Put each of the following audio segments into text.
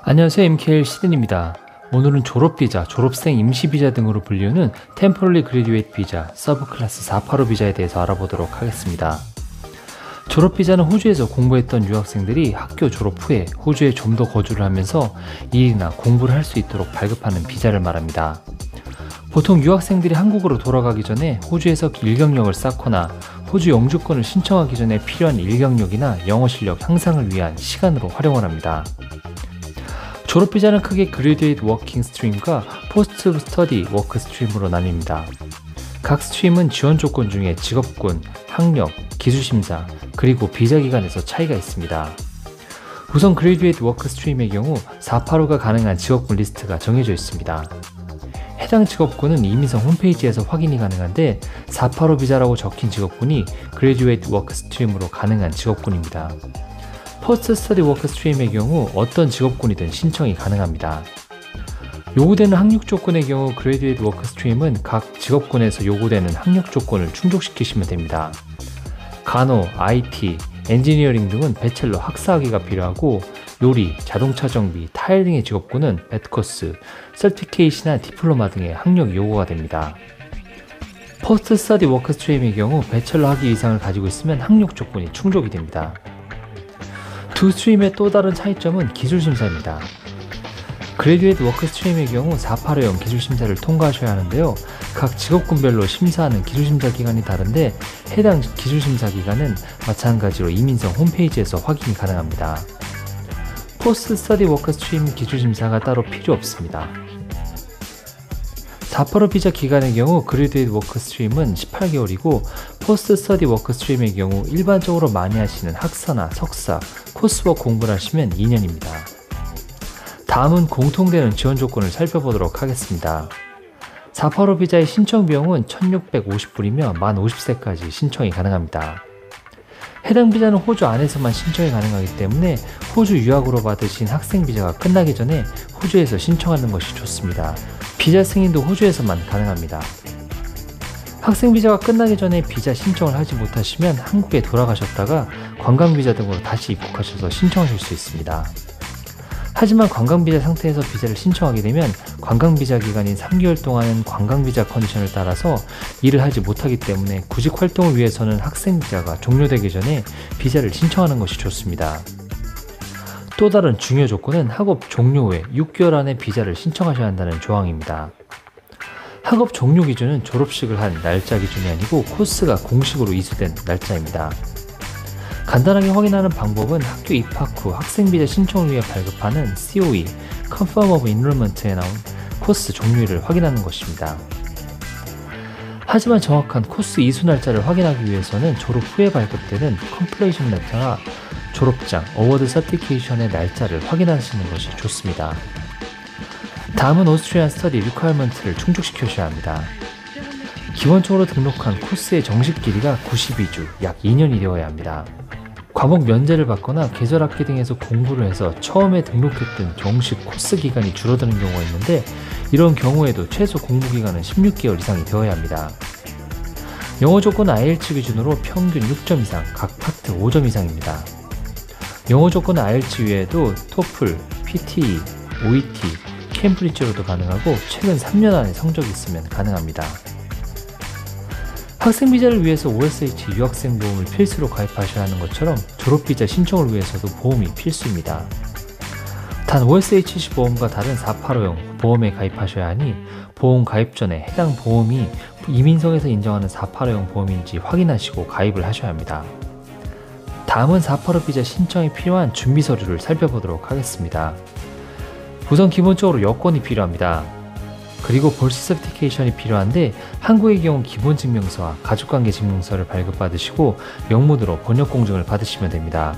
안녕하세요. MKL 시든입니다. 오늘은 졸업비자, 졸업생 임시비자 등으로 불리우는 템포러리 그래듀에이트 비자, 서브클래스 485 비자에 대해서 알아보도록 하겠습니다. 졸업비자는 호주에서 공부했던 유학생들이 학교 졸업 후에 호주에 좀 더 거주를 하면서 일이나 공부를 할 수 있도록 발급하는 비자를 말합니다. 보통 유학생들이 한국으로 돌아가기 전에 호주에서 일경력을 쌓거나 호주 영주권을 신청하기 전에 필요한 일경력이나 영어 실력 향상을 위한 시간으로 활용을 합니다. 졸업비자는 크게 그래듀에이트 워킹 스트림과 포스트 스터디 워크 스트림으로 나뉩니다. 각 스트림은 지원 조건 중에 직업군, 학력, 기술심사, 그리고 비자 기간에서 차이가 있습니다. 우선 그래듀에이트 워크 스트림의 경우 485가 가능한 직업군 리스트가 정해져 있습니다. 해당 직업군은 이민성 홈페이지에서 확인이 가능한데 485 비자라고 적힌 직업군이 그래듀에이트 워크 스트림으로 가능한 직업군입니다. 포스트 스터디 워크 스트림의 경우 어떤 직업군이든 신청이 가능합니다. 요구되는 학력 조건의 경우 그래듀에이트 워크 스트림은 각 직업군에서 요구되는 학력 조건을 충족시키시면 됩니다. 간호, IT, 엔지니어링 등은 배첼러 학사학위가 필요하고 요리, 자동차 정비, 타일 등의 직업군은 배트코스, 서티피케이시나 디플로마 등의 학력 요구가 됩니다. 포스트 스터디 워크 스트림의 경우 배첼러 학위 이상을 가지고 있으면 학력 조건이 충족이 됩니다. 두 스트림의 또 다른 차이점은 기술심사입니다. 그래듀에이트 워크 스트림의 경우 485형 기술심사를 통과하셔야 하는데요. 각 직업군별로 심사하는 기술심사 기간이 다른데 해당 기술심사 기간은 마찬가지로 이민성 홈페이지에서 확인이 가능합니다. 포스트 스터디 워크 스트림 기술심사가 따로 필요 없습니다. 485 비자 기간의 경우 그래듀에이트 워크 스트림은 18개월이고 포스트 스터디 워크 스트림의 경우 일반적으로 많이 하시는 학사나 석사, 코스워크 공부를 하시면 2년입니다. 다음은 공통되는 지원 조건을 살펴보도록 하겠습니다. 485 비자의 신청 비용은 1,650불이며 만 50세까지 신청이 가능합니다. 해당 비자는 호주 안에서만 신청이 가능하기 때문에 호주 유학으로 받으신 학생 비자가 끝나기 전에 호주에서 신청하는 것이 좋습니다. 비자 승인도 호주에서만 가능합니다. 학생 비자가 끝나기 전에 비자 신청을 하지 못하시면 한국에 돌아가셨다가 관광 비자 등으로 다시 입국하셔서 신청하실 수 있습니다. 하지만 관광비자 상태에서 비자를 신청하게 되면 관광비자 기간인 3개월 동안은 관광비자 컨디션을 따라서 일을 하지 못하기 때문에 구직 활동을 위해서는 학생비자가 종료되기 전에 비자를 신청하는 것이 좋습니다. 또 다른 중요 조건은 학업 종료 후에 6개월 안에 비자를 신청하셔야 한다는 조항입니다. 학업 종료 기준은 졸업식을 한 날짜 기준이 아니고 코스가 공식으로 이수된 날짜입니다. 간단하게 확인하는 방법은 학교 입학 후 학생비자 신청을 위해 발급하는 COE, Confirm of Enrollment에 나온 코스 종료일을 확인하는 것입니다. 하지만 정확한 코스 이수 날짜를 확인하기 위해서는 졸업 후에 발급되는 Completion Letter나 졸업장, 어워드 서티피케이션의 날짜를 확인하시는 것이 좋습니다. 다음은 오스트리안 스터디 리퀘어먼트를 충족시켜셔야 합니다. 기본적으로 등록한 코스의 정식 길이가 92주, 약 2년이 되어야 합니다. 과목 면제를 받거나 계절학기 등에서 공부를 해서 처음에 등록했던 정식 코스 기간이 줄어드는 경우가 있는데 이런 경우에도 최소 공부 기간은 16개월 이상이 되어야 합니다. 영어 조건 IELTS 기준으로 평균 6점 이상, 각 파트 5점 이상입니다. 영어 조건 IELTS 외에도 토플, PTE, OET, 캠브리지로도 가능하고 최근 3년 안에 성적이 있으면 가능합니다. 학생비자를 위해서 OSH 유학생 보험을 필수로 가입하셔야 하는 것처럼 졸업비자 신청을 위해서도 보험이 필수입니다. 단 OSH 보험과 다른 485형 보험에 가입하셔야 하니 보험 가입 전에 해당 보험이 이민성에서 인정하는 485형 보험인지 확인하시고 가입을 하셔야 합니다. 다음은 485 비자 신청에 필요한 준비 서류를 살펴보도록 하겠습니다. 우선 기본적으로 여권이 필요합니다. 그리고 볼스 서티피케이션이 필요한데 한국의 경우 기본증명서와 가족관계 증명서를 발급받으시고 영문으로 번역 공증을 받으시면 됩니다.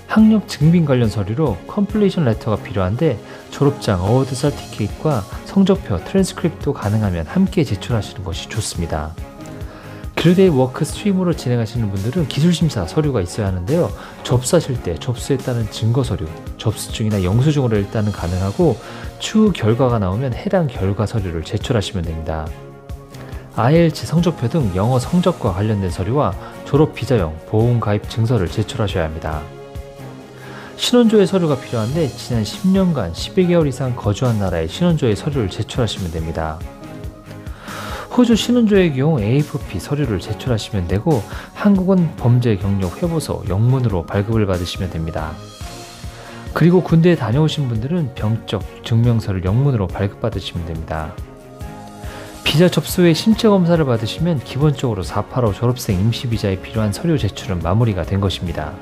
학력 증빙 관련 서류로 컴플리션 레터가 필요한데 졸업장, 어워드 서티피케이트과 성적표, 트랜스크립트도 가능하면 함께 제출하시는 것이 좋습니다. 그래듀에이트 워크 스트림으로 진행하시는 분들은 기술심사 서류가 있어야 하는데요. 접수하실 때 접수했다는 증거 서류, 접수증이나 영수증으로 일단은 가능하고 추후 결과가 나오면 해당 결과 서류를 제출하시면 됩니다. IELTS 성적표 등 영어 성적과 관련된 서류와 졸업 비자용 보험 가입 증서를 제출하셔야 합니다. 신원조회 서류가 필요한데 지난 10년간 12개월 이상 거주한 나라의 신원조회 서류를 제출하시면 됩니다. 호주 신원조회의 경우 AFP 서류를 제출하시면 되고 한국은 범죄 경력 회보서 영문으로 발급을 받으시면 됩니다. 그리고 군대에 다녀오신 분들은 병적 증명서를 영문으로 발급받으시면 됩니다. 비자 접수 후에 신체 검사를 받으시면 기본적으로 485 졸업생 임시비자에 필요한 서류 제출은 마무리가 된 것입니다.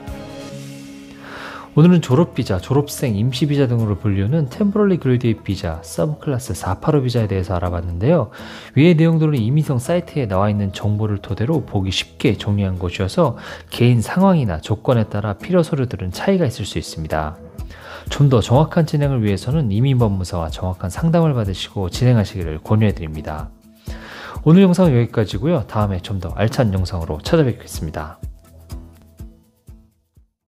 오늘은 졸업비자, 졸업생, 임시비자 등으로 분류는 템포럴리 그레듀에이트 비자, 서브클래스 485 비자에 대해서 알아봤는데요. 위의 내용들은 이미성 사이트에 나와 있는 정보를 토대로 보기 쉽게 정리한 것이어서 개인 상황이나 조건에 따라 필요 서류들은 차이가 있을 수 있습니다. 좀 더 정확한 진행을 위해서는 이민법무사와 정확한 상담을 받으시고 진행하시기를 권유해드립니다. 오늘 영상은 여기까지고요. 다음에 좀 더 알찬 영상으로 찾아뵙겠습니다.